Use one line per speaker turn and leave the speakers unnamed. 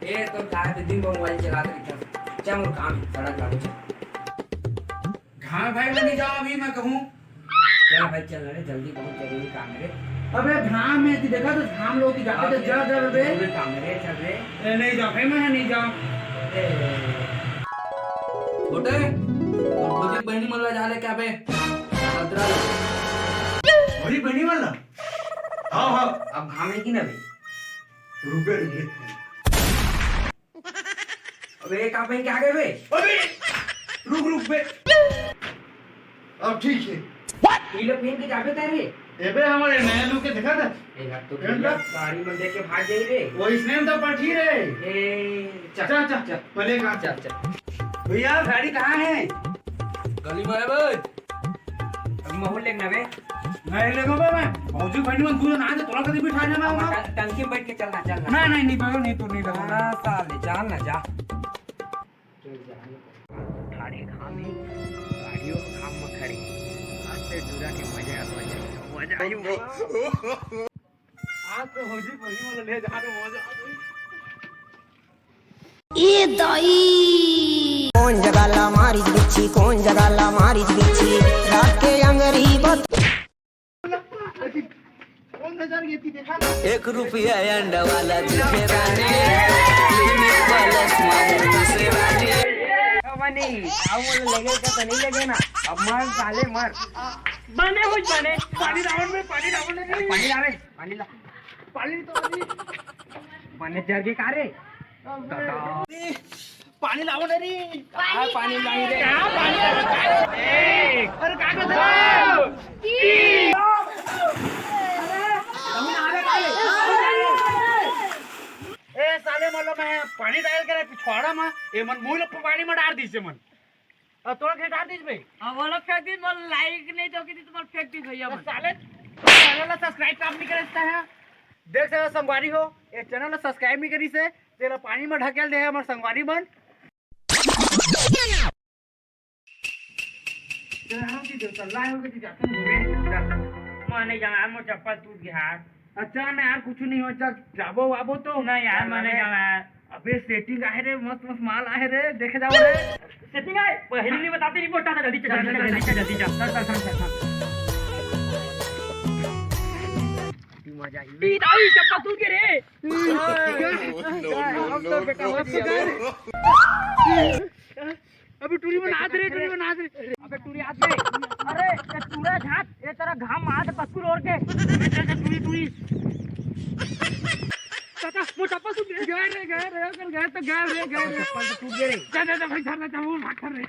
ये तो सारा दिन मोबाइल चला रही था। चल मोर काम सड़क लागू चल।
हाँ भाई मैं नहीं जाओ अभी मैं कहूँ।
चल भाई चल रे जल्दी बहुत जरूरी काम है रे।
अबे घाम में तू देखा तो घाम लोग की जाते तो जा जा बे।
जरूरी काम है रे चल रे।
नहीं जाओ भाई मैं नहीं जाओ।
छोटे छोटी बहनी मल्ला जा रहे क्या बे? भद्रा
बड़ी बनी वाला। हाँ हाँ
अब घाम है कि ना बे?
रुपए रुपए।
अबे एक आप क्या गए बे?
अबे रुक रुक बे। अब ठीक है।
ये लोग पहन के जाबे तेरे।
एबे हमारे नया लुक के देखा था।
ए यार तो गाड़ी में देख के भाग जाई रे।
वो इसने तो पठी रे।
ए चल
चल चल चल पहले कहाँ
चल चल।
भैया गाड़ी कहाँ है?
गली में है बे। अब महल लेक ना बे।
नहीं लेगो बे मैं। मौजू बनी में तू ना दे तोला कभी बिठा जाना होगा।
टंकी में बैठ के चलना चलना।
नहीं नहीं नहीं भागो नहीं तो नहीं लगो।
हाँ साले चल ना जा। चल जा। गाड़ी घाम में गाड़ियों घाम में खड़ी। आज से दूरा के मजा आ आयु।
आज तो होजी बनी वाला ले जा तो मजा आ गई।
ए दाई कौन जगाला मारी बिच्छी कौन जगाला मारी बिच्छी रात के अंगरी बत
कौन नजर ये थी देखा ना?
₹1 अंडा वाला दिखे रानी क्लिनिक वाला स्माइल से रानी
बनी आओ बोले लगे का तो नहीं लगे ना। अब मर साले मर।
बने हो बने पानी रावण में पानी रावण ने
पानी ला रे पानी ला।
पानी तो नहीं
बने जर के का रे?
पानी लावण रे
पानी लाई रे।
पानी अरे का कर ए साले मोलो मैं पानी डाल के पिछवाड़ा में ए मन मुंह लप पानी में डाल दीसे मन तोरा के डाल दीस बे
बोलो फेंक दी बोल लाइक नहीं तो किसी तुम्हारे फेंक दी भैया मन
साले चैनल सब्सक्राइब काम नहीं करता है देख से संगवारी हो ये चैनल सब्सक्राइब नहीं करी से तेरा पानी में ढकेल दे हमर संगवारी बन
माने जाना मोर चप्पल टूट गया है।
अच्छा ना यार कुछ नहीं हो चल जाबो वाबो तो
ना यार माने जाना है।
अबे सेटिंग आए रे मस्त मस्त माल आए रे देखे जाओ रे
सेटिंग है पहले नहीं बताते नहीं बोलता था जल्दी चल जल्दी जा
मजा आई।
ई दाई चप्पल टूट गया रे।
अबे टूरी में नाच रे
अबे टूरी हाथ में अरे ये टूरा झाट ये तेरा घाम हाथ पस्कुर और के टूरी
चाचा वो चप्पल टूट गया रे गए तो गए रे चप्पल टूट गया रे जा भाई घर में जाओ भाग कर रे